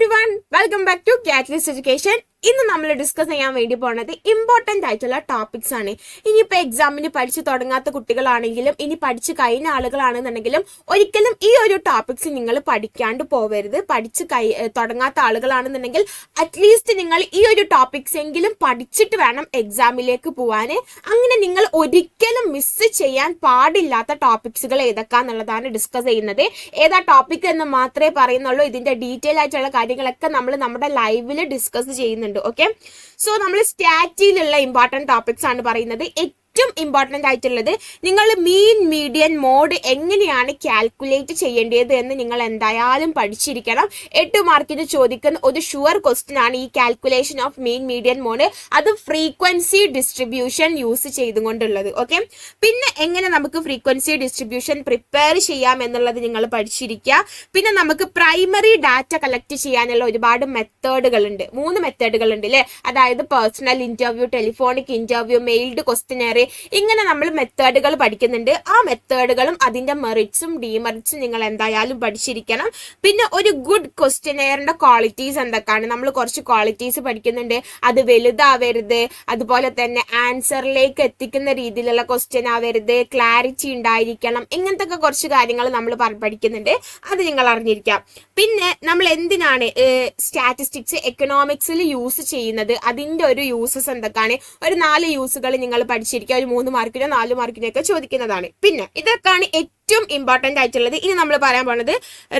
Everyone, welcome back to Catalyst Education. ഇന്ന് നമ്മൾ discuss ചെയ്യാൻ വേണ്ടി പോകുന്നത് ഇമ്പോർട്ടൻ്റ് ആയിട്ടുള്ള ടോപ്പിക്സ് ആണ്. ഇനിയിപ്പോൾ എക്സാമിന് പഠിച്ചു തുടങ്ങാത്ത കുട്ടികളാണെങ്കിലും ഇനി പഠിച്ചു കഴിഞ്ഞ ആളുകളാണെന്നുണ്ടെങ്കിലും ഒരിക്കലും ഈ ഒരു ടോപ്പിക്സ് നിങ്ങൾ പഠിക്കാണ്ട് പോവരുത്. തുടങ്ങാത്ത ആളുകളാണെന്നുണ്ടെങ്കിൽ അറ്റ്ലീസ്റ്റ് നിങ്ങൾ ഈ ഒരു ടോപ്പിക്സ് എങ്കിലും പഠിച്ചിട്ട് വേണം എക്സാമിലേക്ക് പോവാൻ. അങ്ങനെ നിങ്ങൾ ഒരിക്കലും മിസ് ചെയ്യാൻ പാടില്ലാത്ത ടോപ്പിക്സുകൾ ഏതൊക്കെയാണെന്നുള്ളതാണ് ഡിസ്കസ് ചെയ്യുന്നത്. ഏതാ ടോപ്പിക് എന്ന് മാത്രമേ പറയുന്നുള്ളൂ. ഇതിന്റെ ഡീറ്റെയിൽ ആയിട്ടുള്ള കാര്യങ്ങളൊക്കെ നമ്മൾ നമ്മുടെ ലൈവിൽ ഡിസ്കസ് ചെയ്യുന്നുണ്ട്. ഓക്കെ, സോ നമ്മൾ സ്റ്റാറ്റിയിലുള്ള ഇമ്പോർട്ടൻറ്റ് ടോപ്പിക്സ് ആണ് പറയുന്നത്. ഏറ്റവും ഇമ്പോർട്ടൻ്റ് ആയിട്ടുള്ളത് നിങ്ങൾ മീൻ മീഡിയൻ മോഡ് എങ്ങനെയാണ് കാൽക്കുലേറ്റ് ചെയ്യേണ്ടത് എന്ന് നിങ്ങൾ എന്തായാലും പഠിച്ചിരിക്കണം. 8 മാർക്കിന് ചോദിക്കുന്ന ഒരു ഷുവർ ക്വസ്റ്റ്യൻ ആണ് ഈ calculation of mean median mode. അത് ഫ്രീക്വൻസി ഡിസ്ട്രിബ്യൂഷൻ യൂസ് ചെയ്തുകൊണ്ടുള്ളത്. ഓക്കെ, പിന്നെ എങ്ങനെ നമുക്ക് ഫ്രീക്വൻസി ഡിസ്ട്രിബ്യൂഷൻ പ്രിപ്പയർ ചെയ്യാം എന്നുള്ളത് നിങ്ങൾ പഠിച്ചിരിക്കുക. പിന്നെ നമുക്ക് പ്രൈമറി ഡാറ്റ കളക്ട് ചെയ്യാനുള്ള ഒരുപാട് മെത്തേഡുകൾ ഉണ്ട്. 3 മെത്തേഡുകൾ ഉണ്ട് അല്ലേ? അതായത് personal interview, telephonic interview, mailed questionnaire, ഇങ്ങനെ നമ്മൾ മെത്തേഡുകൾ പഠിക്കുന്നുണ്ട്. ആ മെത്തേഡുകളും അതിന്റെ മെറിറ്റ്സും ഡിമെറിറ്റ്സും നിങ്ങൾ എന്തായാലും പഠിച്ചിരിക്കണം. പിന്നെ ഒരു ഗുഡ് ക്വസ്റ്റ്യനെയറിന്റെ ക്വാളിറ്റീസ് എന്തൊക്കെയാണ്, നമ്മൾ കുറച്ച് ക്വാളിറ്റീസ് പഠിക്കുന്നുണ്ട്. അത് വലുതാവരുത്, അതുപോലെ തന്നെ ആൻസറിലേക്ക് എത്തിക്കുന്ന രീതിയിലുള്ള ക്വസ്റ്റ്യൻ ആവരുത്, ക്ലാരിറ്റി ഉണ്ടായിരിക്കണം, ഇങ്ങനത്തെ ഒക്കെ കുറച്ച് കാര്യങ്ങൾ നമ്മൾ പഠിക്കുന്നുണ്ട്. അത് നിങ്ങൾ അറിഞ്ഞിരിക്കാം. പിന്നെ നമ്മൾ എന്തിനാണ് സ്റ്റാറ്റിസ്റ്റിക്സ് എക്കണോമിക്സിൽ യൂസ് ചെയ്യുന്നത്, അതിന്റെ ഒരു യൂസസ് എന്തൊക്കെയാണ്, ഒരു 4 യൂസുകൾ നിങ്ങൾ പഠിച്ചിരിക്കുക. ഒരു 3 മാർക്കിനോ 4 മാർക്കിനോ ഒക്കെ ചോദിക്കുന്നതാണ്. പിന്നെ ഇതൊക്കെയാണ് ഏറ്റവും ഇമ്പോർട്ടൻ്റ് ആയിട്ടുള്ളത്. ഇനി നമ്മൾ പറയാൻ പോകുന്നത്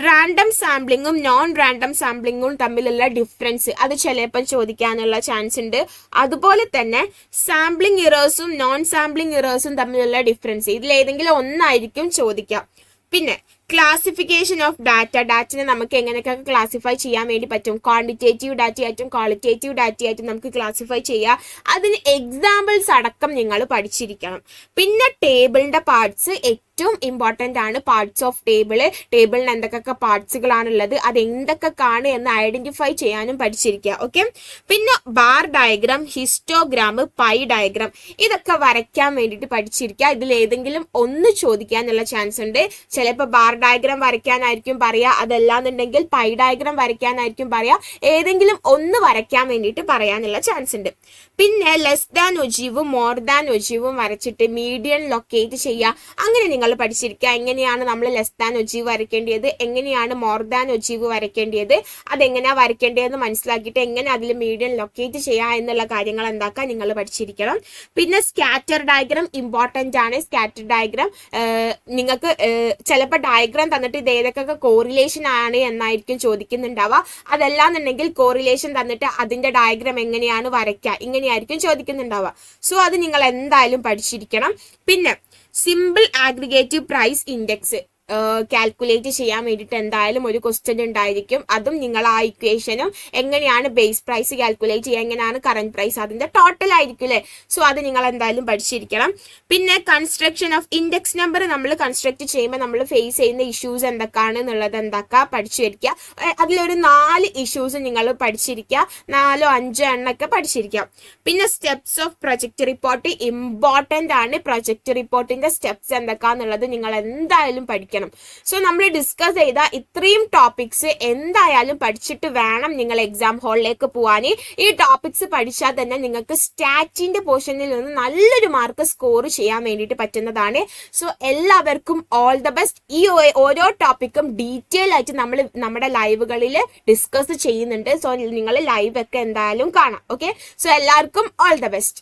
റാൻഡം സാമ്പിളിങ്ങും നോൺ റാൻഡം സാമ്പിളിങ്ങും തമ്മിലുള്ള ഡിഫറൻസ്. അത് ചിലപ്പോൾ ചോദിക്കാനുള്ള ചാൻസ് ഉണ്ട്. അതുപോലെ തന്നെ സാമ്പിളിംഗ് ഇറേഴ്സും നോൺ സാമ്പിളിംഗ് ഇറേഴ്സും തമ്മിലുള്ള ഡിഫറൻസ്, ഇതിലേതെങ്കിലും ഒന്നായിരിക്കും ചോദിക്കാം. പിന്നെ ക്ലാസിഫിക്കേഷൻ ഓഫ് ഡാറ്റനെ നമുക്ക് എങ്ങനെയൊക്കെ ക്ലാസിഫൈ ചെയ്യാൻ വേണ്ടി പറ്റും. ക്വാണ്ടിറ്റേറ്റീവ് ഡാറ്റ ആയിട്ടും ക്വാളിറ്റേറ്റീവ് ഡാറ്റ ആയിട്ടും നമുക്ക് ക്ലാസിഫൈ ചെയ്യാം. അതിന് എക്സാമ്പിൾസ് അടക്കം നിങ്ങൾ പഠിച്ചിരിക്കണം. പിന്നെ ടേബിളിന്റെ പാർട്സ് ഏറ്റവും ഇമ്പോർട്ടൻ്റ് ആണ്. പാർട്സ് ഓഫ് ടേബിളിന് എന്തൊക്കെ പാർട്സുകളാണുള്ളത്, അത് എന്തൊക്കെയാണ് എന്ന് ഐഡന്റിഫൈ ചെയ്യാനും പഠിച്ചിരിക്കുക. ഓക്കെ, പിന്നെ bar diagram, histogram, pi diagram, ഇതൊക്കെ വരയ്ക്കാൻ വേണ്ടിയിട്ട് പഠിച്ചിരിക്കുക. ഇതിൽ ഏതെങ്കിലും ഒന്ന് ചോദിക്കാനുള്ള ചാൻസ് ഉണ്ട്. ചിലപ്പോൾ ബാർ ഡയഗ്രാം വരയ്ക്കാനായിരിക്കും പറയുക, അതല്ലാന്നുണ്ടെങ്കിൽ പൈ ഡയഗ്രാം വരയ്ക്കാനായിരിക്കും പറയുക. ഏതെങ്കിലും ഒന്ന് വരയ്ക്കാൻ വേണ്ടിയിട്ട് പറയാനുള്ള ചാൻസ് ഉണ്ട്. പിന്നെ ലെസ് ദാൻ ഒജീവും മോർ ദാൻ ഒജീവും വരച്ചിട്ട് മീഡിയൻ ലൊക്കേറ്റ് ചെയ്യുക. അങ്ങനെ നിങ്ങൾ പഠിച്ചിരിക്കുക. എങ്ങനെയാണ് നമ്മൾ ലെസ് ദാൻ ഒജീവ് വരയ്ക്കേണ്ടത്, എങ്ങനെയാണ് മോർ ദാൻ ഒജീവ് വരയ്ക്കേണ്ടത്, അതെങ്ങനെയാണ് വരയ്ക്കേണ്ടതെന്ന് മനസ്സിലാക്കിയിട്ട് എങ്ങനെ അതിൽ മീഡിയൻ ലൊക്കേറ്റ് ചെയ്യുക എന്നുള്ള കാര്യങ്ങൾ എന്താക്കാൻ നിങ്ങൾ പഠിച്ചിരിക്കണം. പിന്നെ സ്കാറ്റർ ഡയഗ്രാം ഇമ്പോർട്ടൻ്റ് ആണ്. സ്കാറ്റർ ഡയഗ്രാം നിങ്ങൾക്ക് ചിലപ്പോൾ ഡയഗ്രാം തന്നിട്ട് ഇത് ഏതൊക്കെ കോറിലേഷൻ ആണ് എന്നായിരിക്കും ചോദിക്കുന്നുണ്ടാവുക. അതല്ലാന്നുണ്ടെങ്കിൽ കോറിലേഷൻ തന്നിട്ട് അതിന്റെ ഡയഗ്രാം എങ്ങനെയാണ് വരയ്ക്കുക, ഇങ്ങനെയായിരിക്കും ചോദിക്കുന്നുണ്ടാവുക. സോ അത് നിങ്ങൾ എന്തായാലും പഠിച്ചിരിക്കണം. പിന്നെ സിമ്പിൾ ആഗ്രിഗേറ്റീവ് പ്രൈസ് ഇൻഡെക്സ് കാൽക്കുലേറ്റ് ചെയ്യാൻ വേണ്ടിയിട്ട് എന്തായാലും ഒരു ക്വസ്റ്റ്യൻ ഉണ്ടായിരിക്കും. അതും നിങ്ങൾ ആ ഇക്വേഷനും എങ്ങനെയാണ് ബേസ് പ്രൈസ് കാൽക്കുലേറ്റ് ചെയ്യുക, എങ്ങനെയാണ് കറന്റ് പ്രൈസ്, അതിന്റെ ടോട്ടൽ ആയിരിക്കും അല്ലേ. സോ അത് നിങ്ങൾ എന്തായാലും പഠിച്ചിരിക്കണം. പിന്നെ കൺസ്ട്രക്ഷൻ ഓഫ് ഇൻഡെക്സ് നമ്പർ നമ്മൾ കൺസ്ട്രക്ട് ചെയ്യുമ്പോൾ നമ്മൾ ഫേസ് ചെയ്യുന്ന ഇഷ്യൂസ് എന്തൊക്കെയാണ് എന്നുള്ളത് പഠിച്ചു വയ്ക്കുക. അതിലൊരു 4 ഇഷ്യൂസ് നിങ്ങൾ പഠിച്ചിരിക്കുക, 4 or 5 എണ്ണൊക്കെ പഠിച്ചിരിക്കുക. പിന്നെ steps of project report important ആണ്. പ്രൊജക്ട് റിപ്പോർട്ടിന്റെ സ്റ്റെപ്സ് എന്തൊക്കെയാണെന്നുള്ളത് നിങ്ങൾ എന്തായാലും പഠിക്കണം. സോ നമ്മൾ ഡിസ്കസ് ചെയ്ത ഇത്രയും ടോപ്പിക്സ് എന്തായാലും പഠിച്ചിട്ട് വേണം നിങ്ങൾ എക്സാം ഹാളിലേക്ക് പോകാൻ. ഈ ടോപ്പിക്സ് പഠിച്ചാൽ തന്നെ നിങ്ങൾക്ക് സ്റ്റാറ്റിന്റെ പോർഷനിൽ നിന്ന് നല്ലൊരു മാർക്ക് സ്കോർ ചെയ്യാൻ വേണ്ടിയിട്ട് പറ്റുന്നതാണ്. സോ എല്ലാവർക്കും ഓൾ ദ ബെസ്റ്റ്. ഈ ഓരോ ടോപ്പിക്കും ഡീറ്റെയിൽ ആയിട്ട് നമ്മൾ നമ്മുടെ ലൈവുകളിൽ ഡിസ്കസ് ചെയ്യുന്നുണ്ട്. സോ നിങ്ങൾ ലൈവ് ഒക്കെ എന്തായാലും കാണാം. ഓക്കെ, സോ എല്ലാവർക്കും ഓൾ ദ ബെസ്റ്റ്.